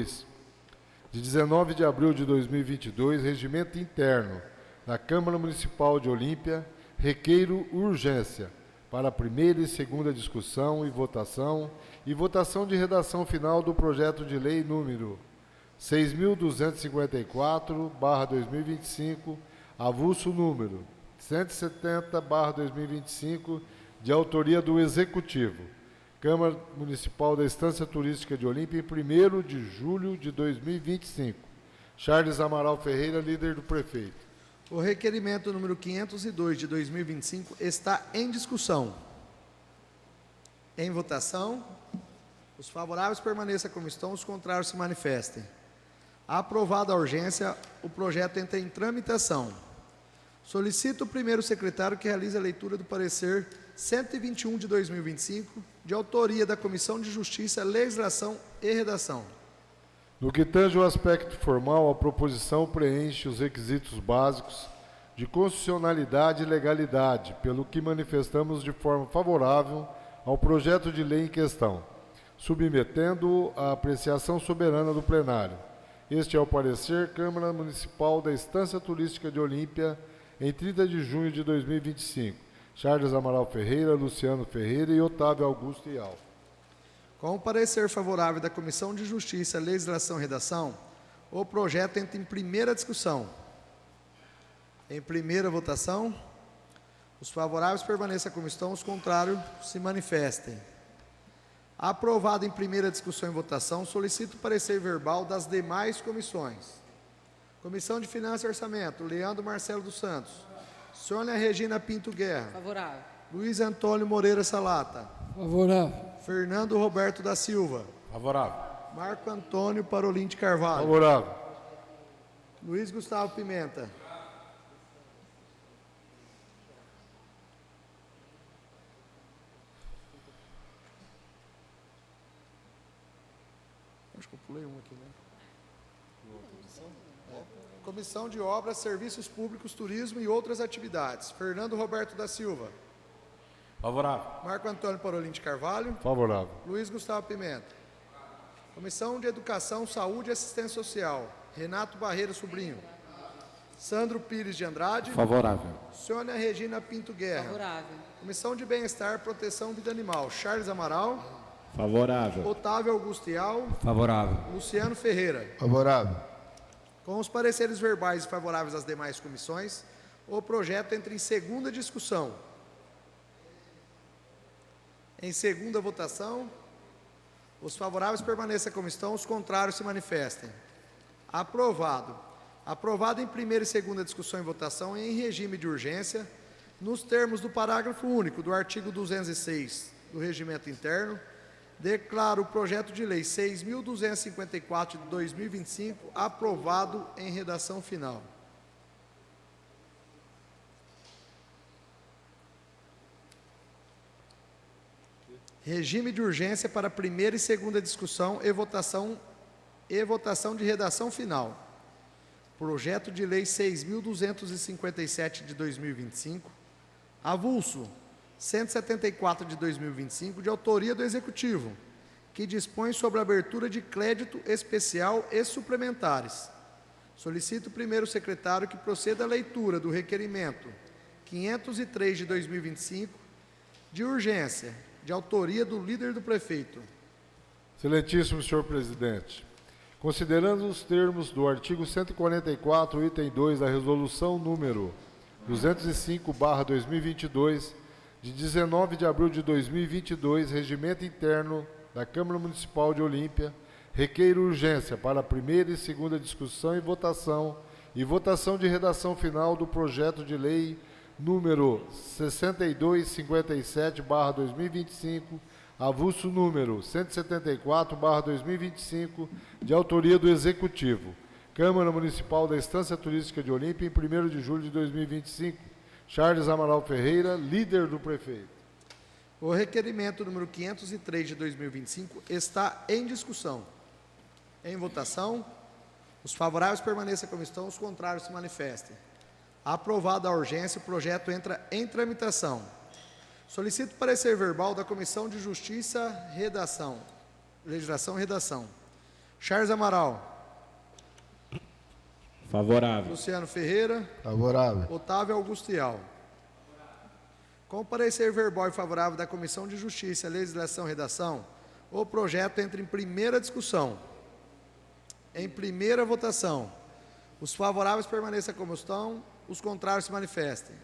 de 19 de abril de 2022, regimento interno da Câmara Municipal de Olímpia, requeiro urgência para a primeira e segunda discussão e votação de redação final do projeto de lei número 6.254/2025, avulso número 170/2025, de autoria do Executivo. Câmara Municipal da Estância Turística de Olímpia, em 1º de julho de 2025. Charles Amaral Ferreira, líder do prefeito. O requerimento número 502 de 2025 está em discussão. Em votação. Os favoráveis permaneçam como estão, os contrários se manifestem. Aprovada a urgência, o projeto entra em tramitação. Solicito o primeiro secretário que realize a leitura do parecer 121 de 2025, de autoria da Comissão de Justiça, Legislação e Redação. No que tange ao aspecto formal, a proposição preenche os requisitos básicos de constitucionalidade e legalidade, pelo que manifestamos de forma favorável ao projeto de lei em questão, submetendo-o à apreciação soberana do plenário. Este é o parecer Câmara Municipal da Estância Turística de Olímpia, em 30 de junho de 2025. Charles Amaral Ferreira, Luciano Ferreira e Otávio Augusto Ial. Com o parecer favorável da Comissão de Justiça, Legislação e Redação, o projeto entra em primeira discussão. Em primeira votação, os favoráveis permaneçam como estão, os contrários se manifestem. Aprovado em primeira discussão e votação, solicito o parecer verbal das demais comissões. Comissão de Finanças e Orçamento, Leandro Marcelo dos Santos. Sônia Regina Pinto Guerra. Favorável. Luiz Antônio Moreira Salata. Favorável. Fernando Roberto da Silva. Favorável. Marco Antônio Parolim de Carvalho. Favorável. Luiz Gustavo Pimenta. Acho que eu pulei um aqui, né? Comissão de Obras, Serviços Públicos, Turismo e outras atividades. Fernando Roberto da Silva. Favorável. Marco Antônio Parolim de Carvalho. Favorável. Luiz Gustavo Pimenta. Comissão de Educação, Saúde e Assistência Social. Renato Barreira Sobrinho. Sandro Pires de Andrade. Favorável. Sônia Regina Pinto Guerra. Favorável. Comissão de Bem-Estar, Proteção e Vida Animal. Charles Amaral. Favorável. Otávio Augusto Ial. Favorável. Luciano Ferreira. Favorável. Com os pareceres verbais e favoráveis às demais comissões, o projeto entra em segunda discussão. Em segunda votação, os favoráveis permaneçam como estão, os contrários se manifestem. Aprovado. Aprovado em primeira e segunda discussão e votação em regime de urgência, nos termos do parágrafo único do artigo 206 do Regimento Interno, declaro o projeto de lei 6.254 de 2025 aprovado em redação final. Regime de urgência para primeira e segunda discussão e votação de redação final. Projeto de lei 6.257 de 2025, avulso 174 de 2025, de autoria do Executivo, que dispõe sobre a abertura de crédito especial e suplementares. Solicito o primeiro secretário que proceda à leitura do requerimento 503 de 2025, de urgência, de autoria do líder do prefeito. Excelentíssimo senhor presidente, considerando os termos do artigo 144, item 2 da resolução número 205/2022, de 19 de abril de 2022, regimento interno da Câmara Municipal de Olímpia, requeiro urgência para a primeira e segunda discussão e votação de redação final do projeto de lei número 6257/2025, avulso número 174/2025, de autoria do Executivo. Câmara Municipal da Estância Turística de Olímpia, em 1º de julho de 2025. Charles Amaral Ferreira, líder do prefeito. O requerimento número 503 de 2025 está em discussão. Em votação, os favoráveis permaneçam como estão, os contrários se manifestem. Aprovada a urgência, o projeto entra em tramitação. Solicito parecer verbal da Comissão de Justiça, Legislação e Redação. Charles Amaral. Favorável. Luciano Ferreira. Favorável. Otávio Augustial. Com parecer verbal e favorável da Comissão de Justiça, Legislação e Redação, o projeto entra em primeira discussão. Em primeira votação. Os favoráveis permaneçam como estão, os contrários se manifestem.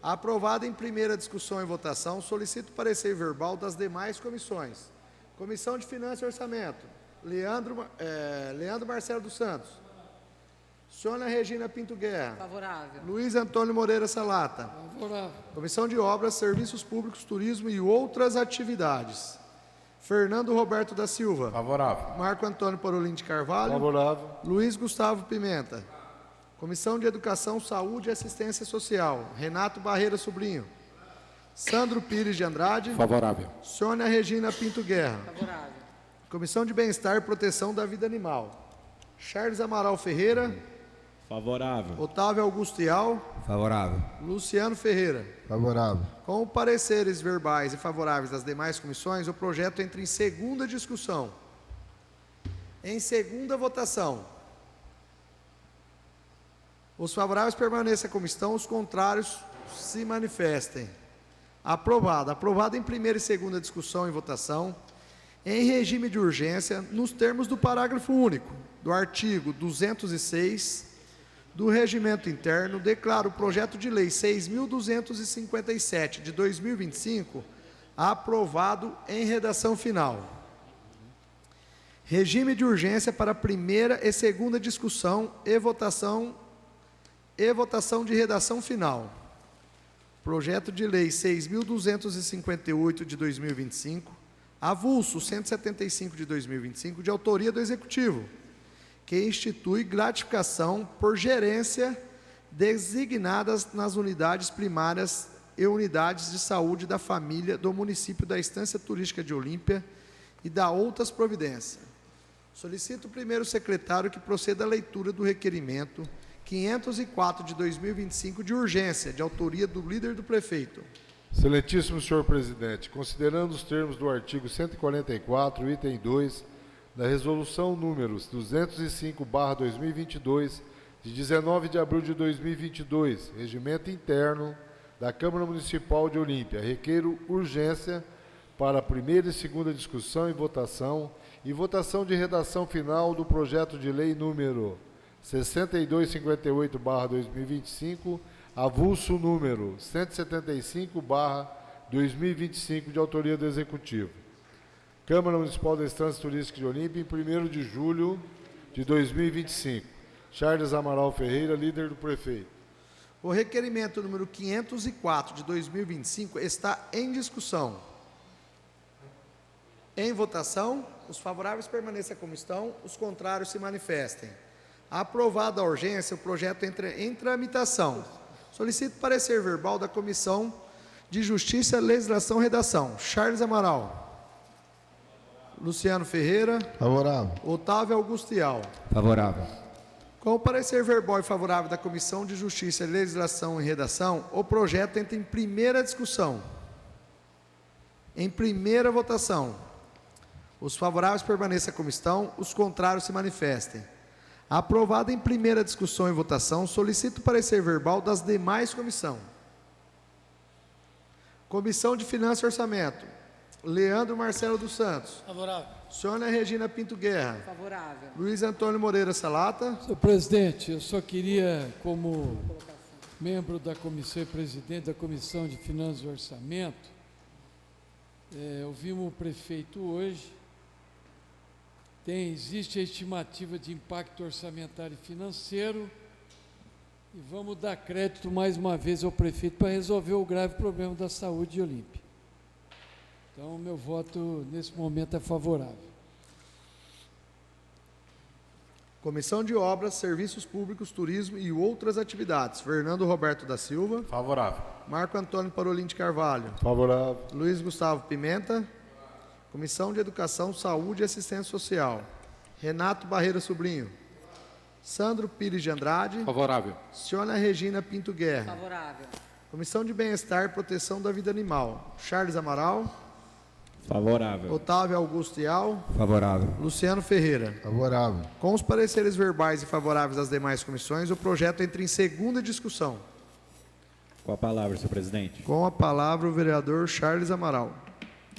Aprovado em primeira discussão e votação, solicito parecer verbal das demais comissões. Comissão de Finanças e Orçamento, Leandro Marcelo dos Santos. Sônia Regina Pinto Guerra. Favorável. Luiz Antônio Moreira Salata. Favorável. Comissão de Obras, Serviços Públicos, Turismo e outras atividades. Fernando Roberto da Silva. Favorável. Marco Antônio Parolin de Carvalho. Favorável. Luiz Gustavo Pimenta. Comissão de Educação, Saúde e Assistência Social. Renato Barreira Sobrinho. Sandro Pires de Andrade. Favorável. Sônia Regina Pinto Guerra. Favorável. Comissão de Bem-Estar e Proteção da Vida Animal. Charles Amaral Ferreira. Favorável. Otávio Augustial. Favorável. Luciano Ferreira. Favorável. Com pareceres verbais e favoráveis das demais comissões, o projeto entra em segunda discussão. Em segunda votação. Os favoráveis permaneçam como estão, os contrários se manifestem. Aprovado. Aprovado em primeira e segunda discussão e votação, em regime de urgência, nos termos do parágrafo único do artigo 206 do Regimento Interno, declaro o projeto de lei 6.257 de 2025 aprovado em redação final. Regime de urgência para primeira e segunda discussão e votação de redação final. Projeto de lei 6.258 de 2025, avulso 175 de 2025, de autoria do Executivo, que institui gratificação por gerência designadas nas unidades primárias e unidades de saúde da família do município da Estância Turística de Olímpia e da outras providências. Solicito o primeiro secretário que proceda à leitura do requerimento 504 de 2025 de urgência, de autoria do líder do prefeito. Excelentíssimo senhor presidente, considerando os termos do artigo 144, item 2, da Resolução números 205/2022, de 19 de abril de 2022, Regimento Interno da Câmara Municipal de Olímpia, requeiro urgência para a primeira e segunda discussão e votação de redação final do projeto de lei número 6258/2025, avulso número 175/2025, de autoria do Executivo. Câmara Municipal da Estância Turística de Olímpia, em 1º de julho de 2025. Charles Amaral Ferreira, líder do prefeito. O requerimento número 504 de 2025 está em discussão. Em votação, os favoráveis permaneçam como estão, os contrários se manifestem. Aprovada a urgência, o projeto entra em tramitação. Solicito parecer verbal da Comissão de Justiça, Legislação e Redação. Charles Amaral. Luciano Ferreira. Favorável. Otávio Augustial. Favorável. Com o parecer verbal e favorável da Comissão de Justiça, Legislação e Redação, o projeto entra em primeira discussão. Em primeira votação. Os favoráveis permaneçam como estão, os contrários se manifestem. Aprovado em primeira discussão e votação, solicito parecer verbal das demais comissões. Comissão de Finanças e Orçamento. Leandro Marcelo dos Santos. Favorável. Sônia Regina Pinto Guerra. Favorável. Luiz Antônio Moreira Salata. Senhor presidente, eu só queria, como membro da comissão e presidente da Comissão de Finanças e Orçamento, ouvimos o prefeito hoje. Existe a estimativa de impacto orçamentário e financeiro e vamos dar crédito mais uma vez ao prefeito para resolver o grave problema da saúde de Olímpia. Então, meu voto nesse momento é favorável. Comissão de Obras, Serviços Públicos, Turismo e outras atividades. Fernando Roberto da Silva. Favorável. Marco Antônio Parolin de Carvalho. Favorável. Luiz Gustavo Pimenta. Comissão de Educação, Saúde e Assistência Social. Renato Barreira Sobrinho. Sandro Pires de Andrade. Favorável. Sônia Regina Pinto Guerra. Favorável. Comissão de Bem-Estar e Proteção da Vida Animal. Charles Amaral. Favorável. Otávio Augusto Ial. Favorável. Luciano Ferreira. Favorável. Com os pareceres verbais e favoráveis das demais comissões, o projeto entra em segunda discussão. Com a palavra, senhor presidente. Com a palavra o vereador Charles Amaral.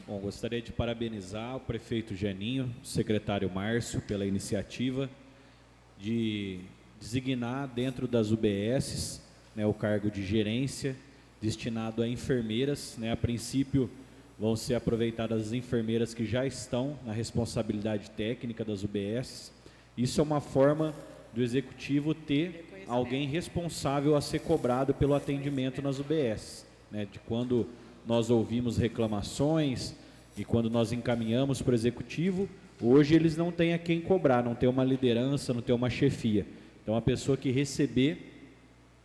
Bom, gostaria de parabenizar o prefeito Geninho, o secretário Márcio, pela iniciativa de designar dentro das UBSs, né, o cargo de gerência destinado a enfermeiras, né. A princípio vão ser aproveitadas as enfermeiras que já estão na responsabilidade técnica das UBSs. Isso é uma forma do executivo ter alguém responsável a ser cobrado pelo atendimento nas UBSs, né, de quando nós ouvimos reclamações e quando nós encaminhamos para o executivo, hoje eles não têm a quem cobrar, não tem uma liderança, não tem uma chefia. Então, a pessoa que receber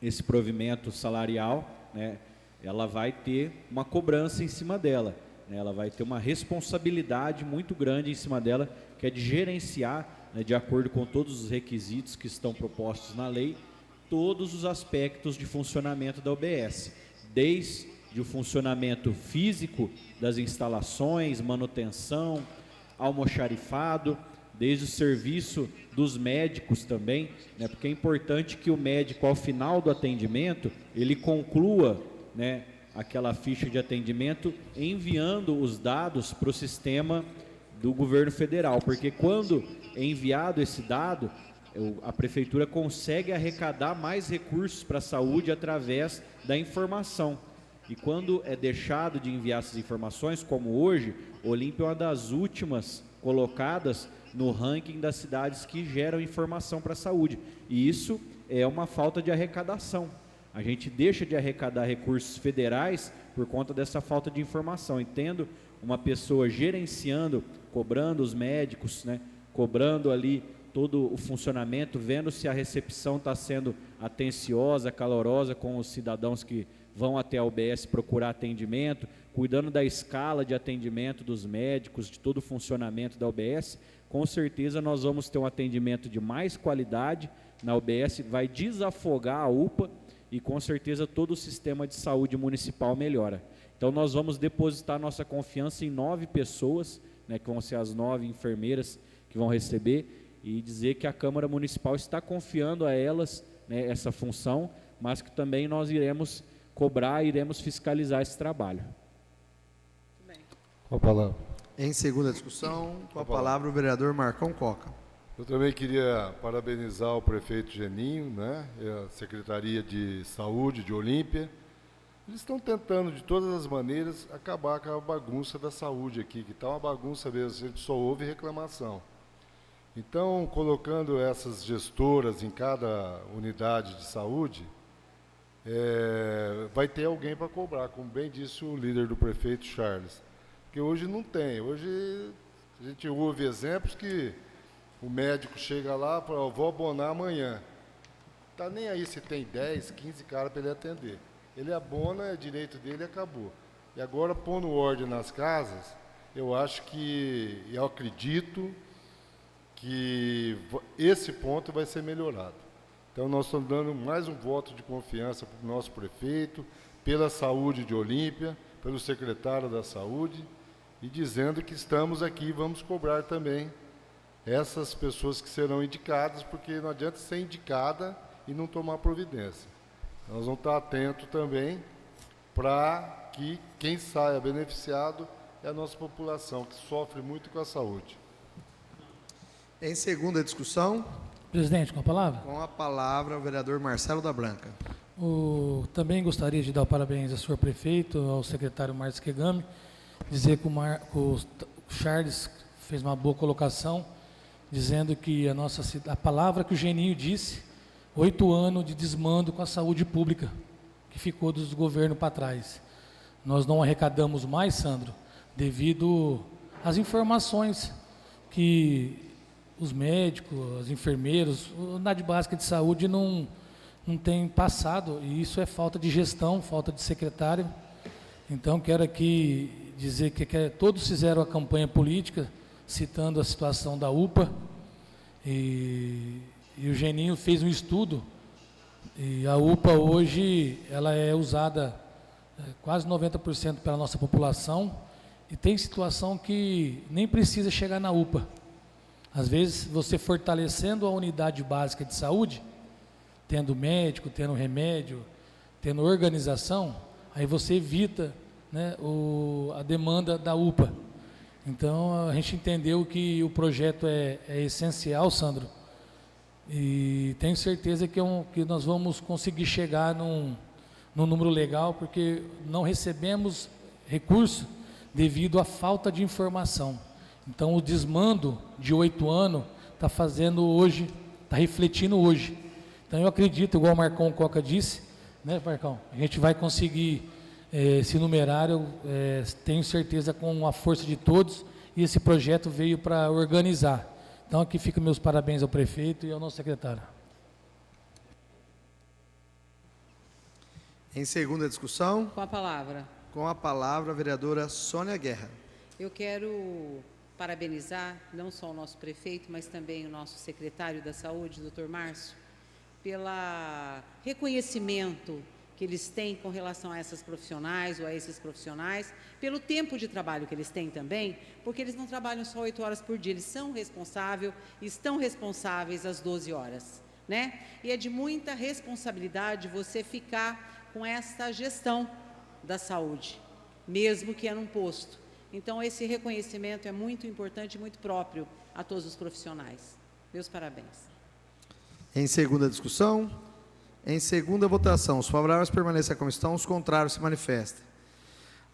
esse provimento salarial, né, ela vai ter uma cobrança em cima dela, né, ela vai ter uma responsabilidade muito grande em cima dela, que é de gerenciar, né, de acordo com todos os requisitos que estão propostos na lei, todos os aspectos de funcionamento da UBS, desde o funcionamento físico das instalações, manutenção, almoxarifado, desde o serviço dos médicos também, né, porque é importante que o médico, ao final do atendimento, ele conclua, né, aquela ficha de atendimento enviando os dados para o sistema do governo federal, porque quando é enviado esse dado, a prefeitura consegue arrecadar mais recursos para a saúde através da informação. E quando é deixado de enviar essas informações, como hoje, Olímpia é uma das últimas colocadas no ranking das cidades que geram informação para a saúde. E isso é uma falta de arrecadação. A gente deixa de arrecadar recursos federais por conta dessa falta de informação. E tendo uma pessoa gerenciando, cobrando os médicos, né, cobrando ali todo o funcionamento, vendo se a recepção está sendo atenciosa, calorosa com os cidadãos que vão até a UBS procurar atendimento, cuidando da escala de atendimento dos médicos, de todo o funcionamento da UBS, com certeza nós vamos ter um atendimento de mais qualidade na UBS, vai desafogar a UPA e com certeza todo o sistema de saúde municipal melhora. Então nós vamos depositar nossa confiança em 9 pessoas, né, que vão ser as 9 enfermeiras que vão receber, e dizer que a Câmara Municipal está confiando a elas, né, essa função, mas que também nós iremos cobrar, iremos fiscalizar esse trabalho. Com a palavra. Em segunda discussão, com a palavra o vereador Marcão Coca. Eu também queria parabenizar o prefeito Geninho, né, e a Secretaria de Saúde de Olímpia. Eles estão tentando, de todas as maneiras, acabar com a bagunça da saúde aqui, que está uma bagunça mesmo, a gente só ouve reclamação. Então, colocando essas gestoras em cada unidade de saúde, vai ter alguém para cobrar, como bem disse o líder do prefeito, Charles. Porque hoje não tem. Hoje a gente ouve exemplos que o médico chega lá e fala, eu vou abonar amanhã. Não está nem aí se tem 10, 15 caras para ele atender. Ele abona, é direito dele e acabou. E agora, pondo ordem nas casas, eu acho que, eu acredito que esse ponto vai ser melhorado. Então, nós estamos dando mais um voto de confiança para o nosso prefeito, pela saúde de Olímpia, pelo secretário da Saúde, e dizendo que estamos aqui e vamos cobrar também essas pessoas que serão indicadas, porque não adianta ser indicada e não tomar providência. Nós vamos estar atentos também para que quem saia beneficiado é a nossa população, que sofre muito com a saúde. Em segunda discussão, Presidente, com a palavra. com a palavra o vereador Marcelo da Branca. Também gostaria de dar parabéns ao senhor prefeito, ao secretário Márcio Kegami, dizer que o Charles fez uma boa colocação, dizendo que a palavra que o Geninho disse, 8 anos de desmando com a saúde pública, que ficou dos governos para trás. Nós não arrecadamos mais, Sandro, devido às informações que os médicos, os enfermeiros, a unidade básica de saúde não tem passado, e isso é falta de gestão, falta de secretário. Então, quero aqui dizer que todos fizeram a campanha política, citando a situação da UPA, e o Geninho fez um estudo, e a UPA hoje ela é usada quase 90% pela nossa população, E tem situação que nem precisa chegar na UPA. Às vezes, você fortalecendo a unidade básica de saúde, tendo médico, tendo remédio, tendo organização, aí você evita, né, a demanda da UPA. Então, a gente entendeu que o projeto é essencial, Sandro, e tenho certeza que nós vamos conseguir chegar num número legal, porque não recebemos recurso devido à falta de informação. Então, o desmando de 8 anos está fazendo hoje, está refletindo hoje. Então, eu acredito, igual o Marcão Coca disse, né, Marcão? A gente vai conseguir esse numerário, tenho certeza, com a força de todos, e esse projeto veio para organizar. Então, aqui ficam meus parabéns ao prefeito e ao nosso secretário. Em segunda discussão, Com a palavra. com a palavra a vereadora Sônia Guerra. Eu quero parabenizar não só o nosso prefeito, mas também o nosso secretário da Saúde, Dr. Márcio, pelo reconhecimento que eles têm com relação a essas profissionais ou a esses profissionais, pelo tempo de trabalho que eles têm também, porque eles não trabalham só 8 horas por dia, eles são responsáveis, estão responsáveis às 12 horas, né? E é de muita responsabilidade você ficar com essa gestão da saúde, mesmo que é num posto. Então, esse reconhecimento é muito importante e muito próprio a todos os profissionais. Meus parabéns. Em segunda discussão, em segunda votação, os favoráveis permanecem como estão, os contrários se manifestem.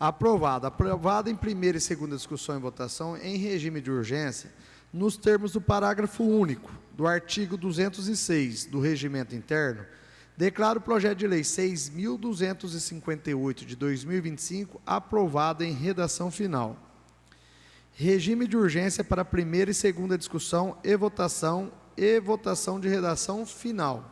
Aprovado. Aprovado em primeira e segunda discussão e votação em regime de urgência, nos termos do parágrafo único do artigo 206 do Regimento Interno, declaro o projeto de lei 6.258 de 2025 aprovado em redação final. Regime de urgência para primeira e segunda discussão e votação de redação final.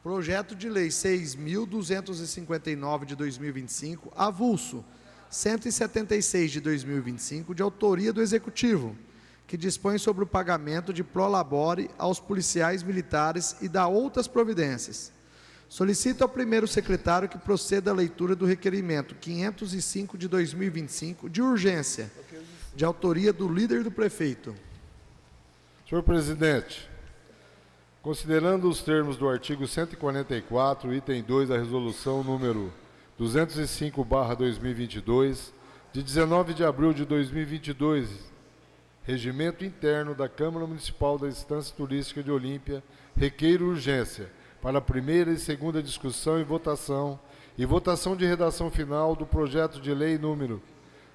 Projeto de lei 6.259 de 2025, avulso 176 de 2025, de autoria do Executivo, que dispõe sobre o pagamento de prolabore aos policiais militares e dá outras providências. Solicito ao primeiro secretário que proceda à leitura do requerimento 505 de 2025, de urgência, de autoria do líder do prefeito. Senhor presidente, considerando os termos do artigo 144, item 2 da resolução número 205/2022, de 19 de abril de 2022, regimento interno da Câmara Municipal da Estância Turística de Olímpia, requeiro urgência para a primeira e segunda discussão e votação de redação final do projeto de lei número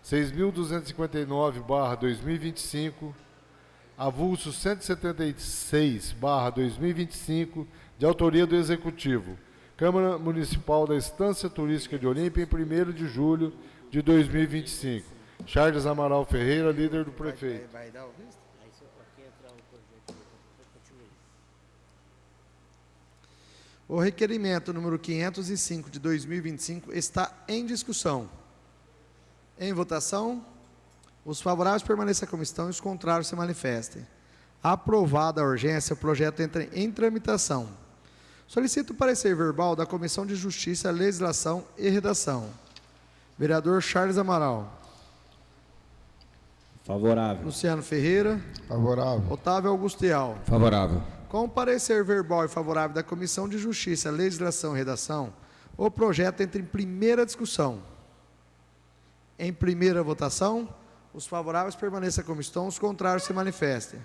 6.259/2025, avulso 176/2025, de autoria do Executivo, Câmara Municipal da Estância Turística de Olímpia, em 1º de julho de 2025. Charles Amaral Ferreira, líder do prefeito. Vai dar o visto? O requerimento número 505 de 2025 está em discussão. Em votação, os favoráveis permaneçam como estão e os contrários se manifestem. Aprovada a urgência, o projeto entra em tramitação. Solicito o parecer verbal da Comissão de Justiça, Legislação e Redação. Vereador Charles Amaral. Favorável. Luciano Ferreira. Favorável. Otávio Augustial. Favorável. Com o parecer verbal e favorável da Comissão de Justiça, Legislação e Redação, o projeto entra em primeira discussão. Em primeira votação, os favoráveis permaneçam como estão, os contrários se manifestem.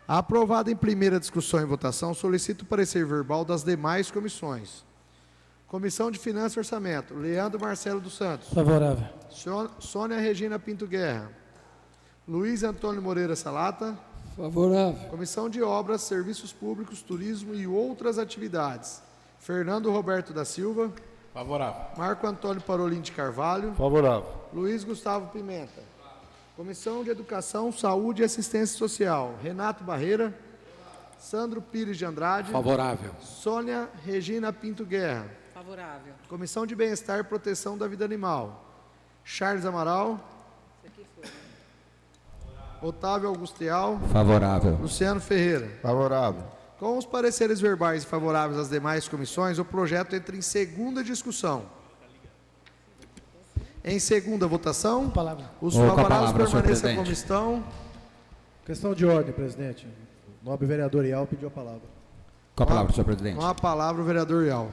Aprovado em primeira discussão e votação, solicito o parecer verbal das demais comissões. Comissão de Finanças e Orçamento, Leandro Marcelo dos Santos. Favorável. Sônia Regina Pinto Guerra. Luiz Antônio Moreira Salata. Favorável. Comissão de Obras, Serviços Públicos, Turismo e outras atividades. Fernando Roberto da Silva. Favorável. Marco Antônio Parolin de Carvalho. Favorável. Luiz Gustavo Pimenta. Comissão de Educação, Saúde e Assistência Social. Renato Barreira. Sandro Pires de Andrade. Favorável. Sônia Regina Pinto Guerra. Favorável. Comissão de Bem-Estar e Proteção da Vida Animal. Charles Amaral. Otávio Augustial. Favorável. Luciano Ferreira. Favorável. Com os pareceres verbais favoráveis às demais comissões, o projeto entra em segunda discussão. Em segunda votação, Palavra. os Com a favoráveis palavra, senhor permaneçam como presidente. estão. Questão de ordem, presidente. O nobre vereador Ial pediu a palavra. Com a palavra, senhor presidente. Com a palavra, o vereador Ial.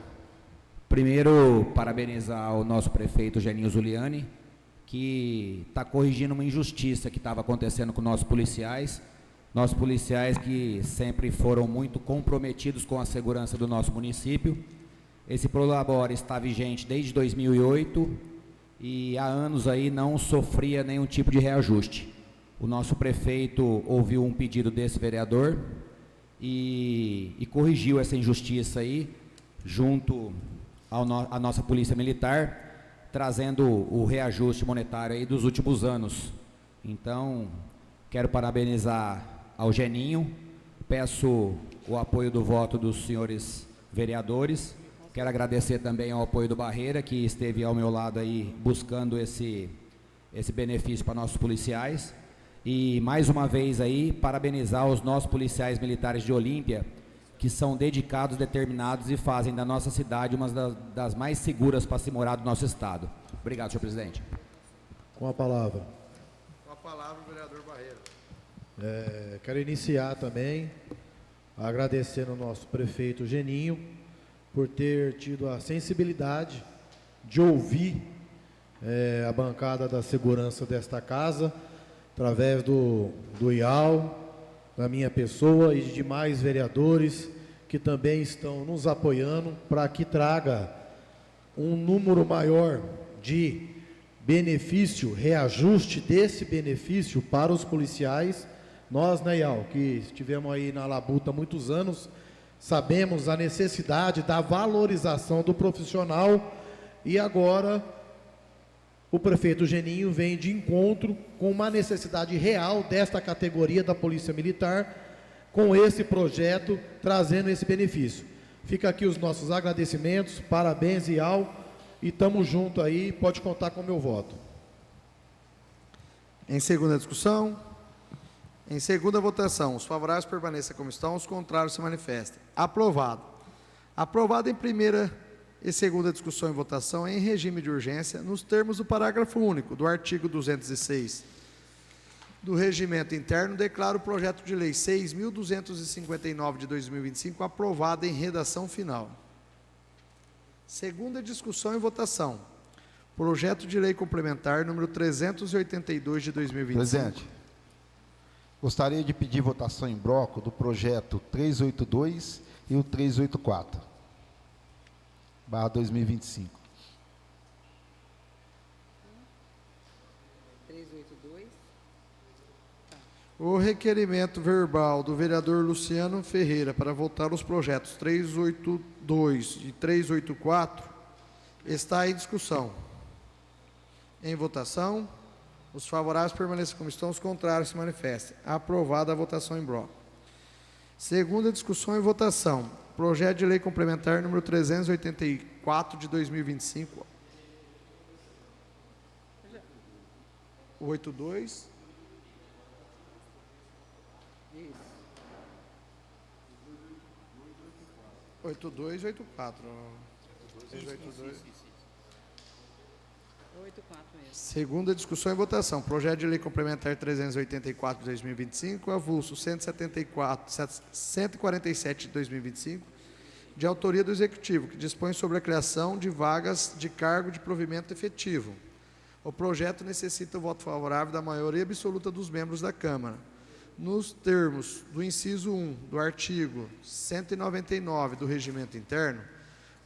Primeiro, parabenizar o nosso prefeito Geninho Zuliani, que está corrigindo uma injustiça que estava acontecendo com nossos policiais que sempre foram muito comprometidos com a segurança do nosso município. Esse Prolabore está vigente desde 2008 e há anos aí não sofria nenhum tipo de reajuste. O nosso prefeito ouviu um pedido desse vereador e corrigiu essa injustiça aí, junto à nossa Polícia Militar, trazendo o reajuste monetário aí dos últimos anos. Então, quero parabenizar ao Geninho, peço o apoio do voto dos senhores vereadores, quero agradecer também ao apoio do Barreira, que esteve ao meu lado aí buscando esse benefício para nossos policiais, e mais uma vez aí parabenizar os nossos policiais militares de Olímpia, que são dedicados, determinados e fazem da nossa cidade uma das mais seguras para se morar do nosso estado. Obrigado, senhor presidente. Com a palavra. Com a palavra, o vereador Barreira. Quero iniciar também agradecendo ao nosso prefeito Geninho por ter tido a sensibilidade de ouvir a bancada da segurança desta casa, através do IAL, da minha pessoa e de demais vereadores que também estão nos apoiando para que traga um número maior de benefício, reajuste desse benefício para os policiais. Nós, né, IAL, que estivemos aí na labuta há muitos anos, sabemos a necessidade da valorização do profissional e agora o prefeito Geninho vem de encontro com uma necessidade real desta categoria da Polícia Militar, com esse projeto, trazendo esse benefício. Fica aqui os nossos agradecimentos, parabéns, IAL, e estamos juntos aí, pode contar com o meu voto. Em segunda discussão, em segunda votação, os favoráveis permaneçam como estão, os contrários se manifestem. Aprovado. Aprovado em primeira e segunda discussão e votação em regime de urgência, nos termos do parágrafo único do artigo 206 do Regimento Interno, declaro o projeto de lei 6.259 de 2025 aprovado em redação final. Segunda discussão e votação. Projeto de lei complementar número 382 de 2025. Presidente, gostaria de pedir votação em bloco do projeto 382 e o 384. / 2025. 382. O requerimento verbal do vereador Luciano Ferreira para votar os projetos 382 e 384 está em discussão. Em votação, os favoráveis permaneçam como estão, os contrários se manifestem. Aprovada a votação em bloco. Segunda discussão e votação. Projeto de lei complementar número 384 de 2025. 82. Isso. 82 e 84. 382. 84 mesmo. Segunda discussão e votação. Projeto de lei complementar 384 de 2025, avulso 147 de 2025, de autoria do Executivo, que dispõe sobre a criação de vagas de cargo de provimento efetivo. O projeto necessita o voto favorável da maioria absoluta dos membros da Câmara. Nos termos do inciso 1 do artigo 199 do Regimento Interno,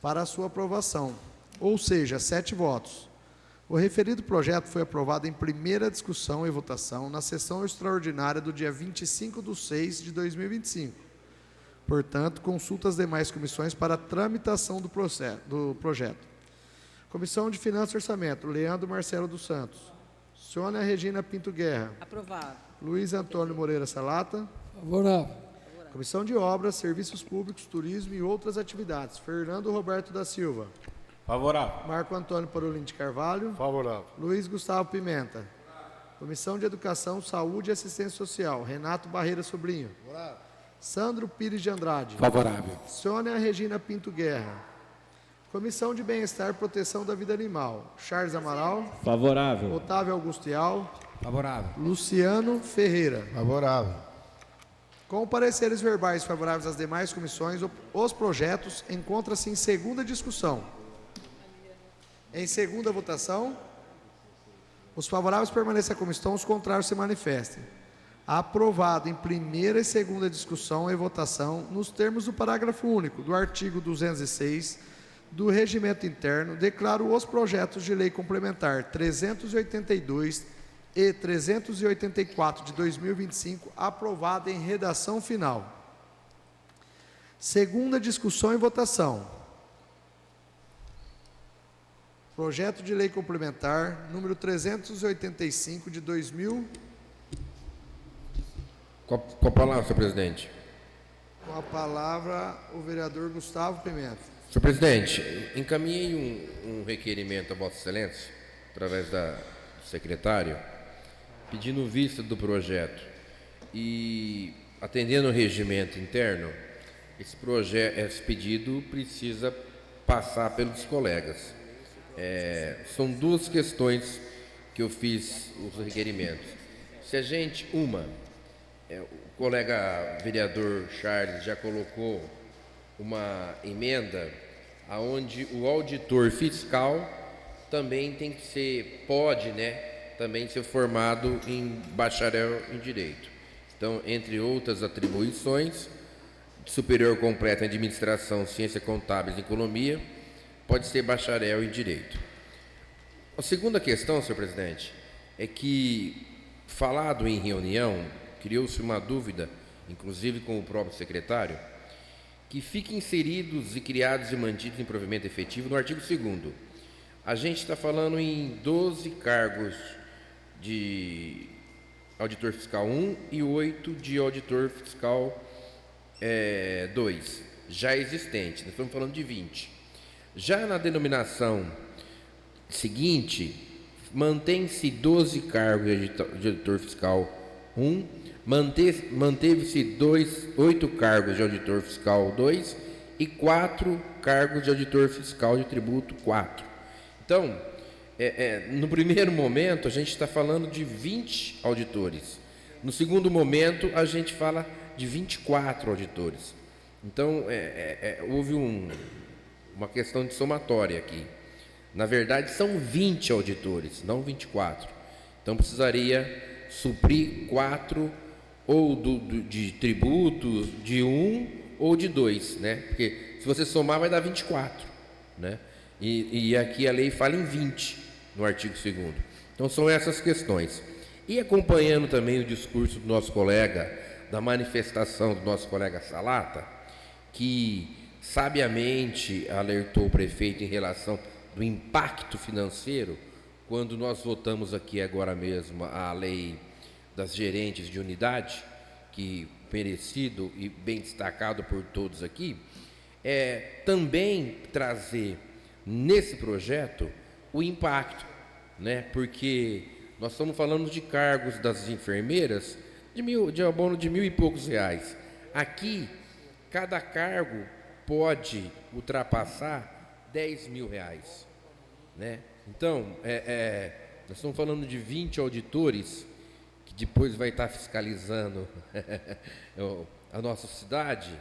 para a sua aprovação, ou seja, 7 votos. O referido projeto foi aprovado em primeira discussão e votação na sessão extraordinária do dia 25/6 de 2025. Portanto, consulta as demais comissões para a tramitação do projeto. Comissão de Finanças e Orçamento, Leandro Marcelo dos Santos. Sônia Regina Pinto Guerra. Aprovado. Luiz Antônio Moreira Salata. Favorável. Comissão de Obras, Serviços Públicos, Turismo e outras atividades, Fernando Roberto da Silva. Favorável. Marco Antônio Parolin de Carvalho. Favorável. Luiz Gustavo Pimenta. Comissão de Educação, Saúde e Assistência Social, Renato Barreira Sobrinho. Sandro Pires de Andrade. Favorável. Sônia Regina Pinto Guerra. Comissão de Bem-Estar e Proteção da Vida Animal. Charles Amaral. Favorável. Otávio Augustial. Favorável. Luciano Ferreira. Favorável. Com pareceres verbais favoráveis às demais comissões, os projetos encontram-se em segunda discussão. Em segunda votação, os favoráveis permanecem à comissão, os contrários se manifestem. Aprovado em primeira e segunda discussão e votação, nos termos do parágrafo único do artigo 206 do Regimento Interno, declaro os projetos de lei complementar 382 e 384 de 2025 aprovado em redação final. Segunda discussão e votação. Projeto de lei complementar número 385 de 2000. Com a palavra, senhor presidente. Com a palavra, o vereador Gustavo Pimenta. Senhor presidente, encaminhei um requerimento a Vossa Excelência, através do secretário, pedindo vista do projeto. E, atendendo o regimento interno, esse pedido precisa passar pelos colegas. São duas questões que eu fiz os requerimentos. Se a gente, o colega vereador Charles já colocou uma emenda aonde o auditor fiscal também tem que ser, também ser formado em bacharel em Direito. Então, entre outras atribuições, superior completo em Administração, Ciências Contábeis e Economia, pode ser bacharel em Direito. A segunda questão, senhor presidente, é que, falado em reunião, criou-se uma dúvida, inclusive com o próprio secretário, que fiquem inseridos e criados e mantidos em provimento efetivo no artigo 2º. A gente está falando em 12 cargos de auditor fiscal 1 e 8 de auditor fiscal 2, já existente. Nós estamos falando de 20. Já na denominação seguinte, mantém-se 12 cargos de auditor fiscal 1, manteve-se 8 cargos de auditor fiscal 2 e 4 cargos de auditor fiscal de tributo 4. Então, no primeiro momento, a gente está falando de 20 auditores. No segundo momento, a gente fala de 24 auditores. Então, houve uma questão de somatória aqui. Na verdade, são 20 auditores, não 24. Então, precisaria suprir 4 ou de tributos, de 1 ou de 2, né? Porque se você somar, vai dar 24, né? E aqui a lei fala em 20, no artigo 2º. Então, são essas questões. E acompanhando também o discurso do nosso colega, da manifestação do nosso colega Salata, que sabiamente alertou o prefeito em relação do impacto financeiro, quando nós votamos aqui agora mesmo a lei das gerentes de unidade, que merecido e bem destacado por todos aqui, também trazer nesse projeto o impacto, né? Porque nós estamos falando de cargos das enfermeiras de abono de R$ 1.000 e poucos. Aqui, cada cargo pode ultrapassar R$ 10.000, né? Então, nós estamos falando de 20 auditores que depois vai estar fiscalizando a nossa cidade,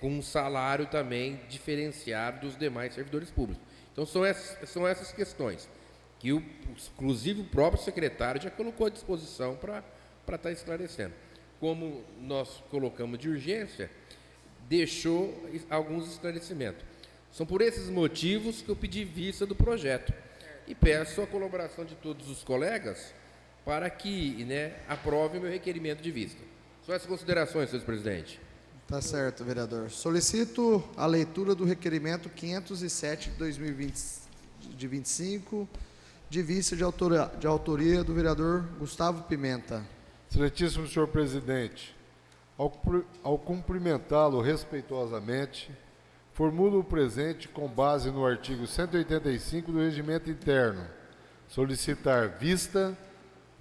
com um salário também diferenciado dos demais servidores públicos. Então, são essas questões que, inclusive, o próprio secretário já colocou à disposição para estar esclarecendo. Como nós colocamos de urgência, deixou alguns esclarecimentos. São por esses motivos que eu pedi vista do projeto e peço a colaboração de todos os colegas para que, aprovem o meu requerimento de vista. Só essas considerações, senhor presidente. Tá certo, vereador. Solicito a leitura do requerimento 507 de 2025, de vista de autoria do vereador Gustavo Pimenta. Excelentíssimo senhor presidente, ao cumprimentá-lo respeitosamente, formulo o presente com base no artigo 185 do Regimento Interno, solicitar vista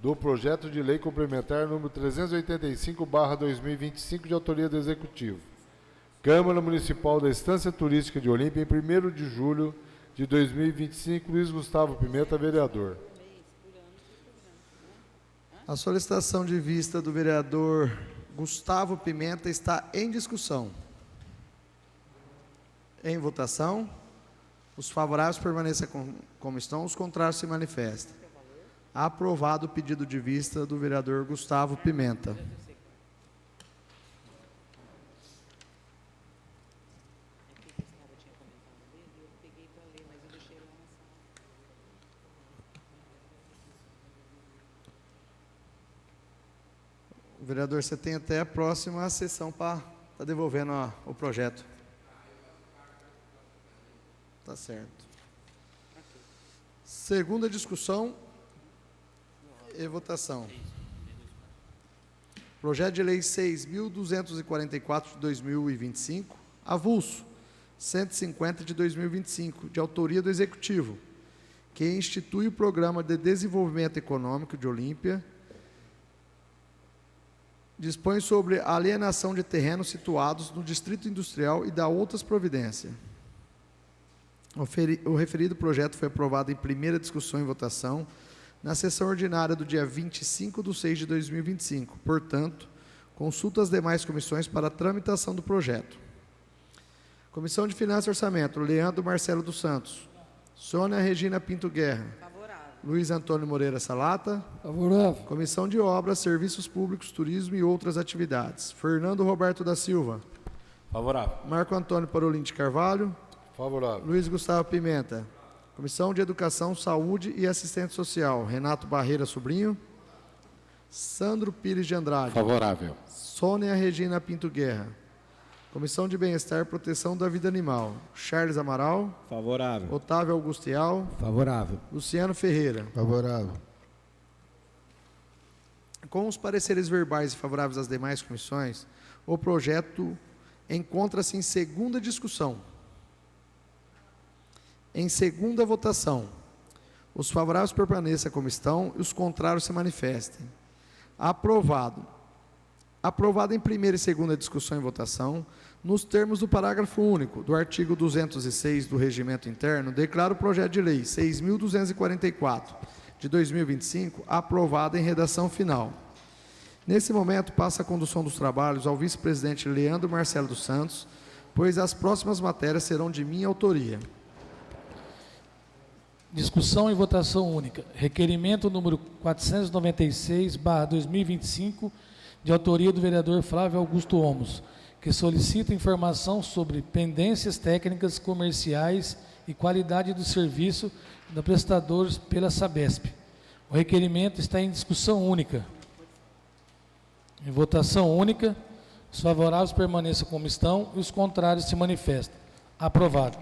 do projeto de lei complementar número 385/2025, de autoria do Executivo, Câmara Municipal da Estância Turística de Olímpia, em 1º de julho de 2025. Luiz Gustavo Pimenta, vereador. A solicitação de vista do vereador Gustavo Pimenta está em discussão. Em votação. Os favoráveis permaneçam como estão, os contrários se manifestem. Aprovado o pedido de vista do vereador Gustavo Pimenta. Vereador, você tem até a próxima sessão para estar devolvendo o projeto. Tá certo. Segunda discussão e votação. Projeto de Lei 6.244 de 2025, avulso 150 de 2025, de autoria do Executivo, que institui o Programa de Desenvolvimento Econômico de Olímpia, dispõe sobre a alienação de terrenos situados no Distrito Industrial e dá outras providências. O referido projeto foi aprovado em primeira discussão e votação na sessão ordinária do dia 25/6/2025. Portanto, consulta as demais comissões para a tramitação do projeto. Comissão de Finanças e Orçamento, Leandro Marcelo dos Santos. Sônia Regina Pinto Guerra. Favorável. Luiz Antônio Moreira Salata. Favorável. Comissão de Obras, Serviços Públicos, Turismo e outras atividades. Fernando Roberto da Silva. Favorável. Marco Antônio Parolin de Carvalho. Favorável. Luiz Gustavo Pimenta. Comissão de Educação, Saúde e Assistente Social. Renato Barreira Sobrinho. Sandro Pires de Andrade. Favorável. Sônia Regina Pinto Guerra. Comissão de Bem-Estar e Proteção da Vida Animal. Charles Amaral. Favorável. Otávio Augustial. Favorável. Luciano Ferreira. Favorável. Com os pareceres verbais e favoráveis às demais comissões, o projeto encontra-se em segunda discussão. Em segunda votação, os favoráveis permaneçam como estão e os contrários se manifestem. Aprovado. Aprovado em primeira e segunda discussão e votação, nos termos do parágrafo único do artigo 206 do Regimento Interno, declaro o projeto de lei 6.244 de 2025 aprovado em redação final. Nesse momento, passa a condução dos trabalhos ao vice-presidente Leandro Marcelo dos Santos, pois as próximas matérias serão de minha autoria. Discussão e votação única. Requerimento número 496/2025, de autoria do vereador Flávio Augusto Omos, que solicita informação sobre pendências técnicas comerciais e qualidade do serviço da prestadores pela Sabesp. O requerimento está em discussão única. Em votação única, os favoráveis permaneçam como estão e os contrários se manifestam. Aprovado.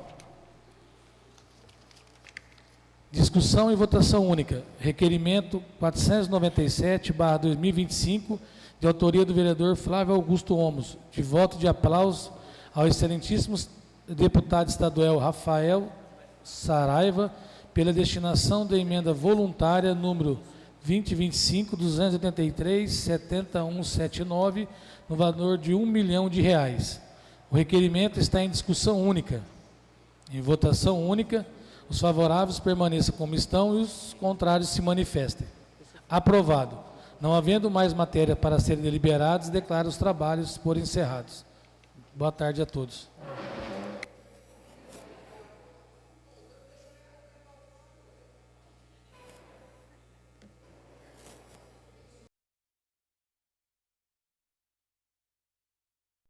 Discussão e votação única. Requerimento 497/2025, de autoria do vereador Flávio Augusto Omos, de voto de aplauso ao excelentíssimo deputado estadual Rafael Saraiva, pela destinação da emenda voluntária número 2025-283-7179, no valor de R$ 1 milhão. O requerimento está em discussão única. Em votação única, os favoráveis permaneçam como estão e os contrários se manifestem. Aprovado. Não havendo mais matéria para serem deliberados, declaro os trabalhos por encerrados. Boa tarde a todos.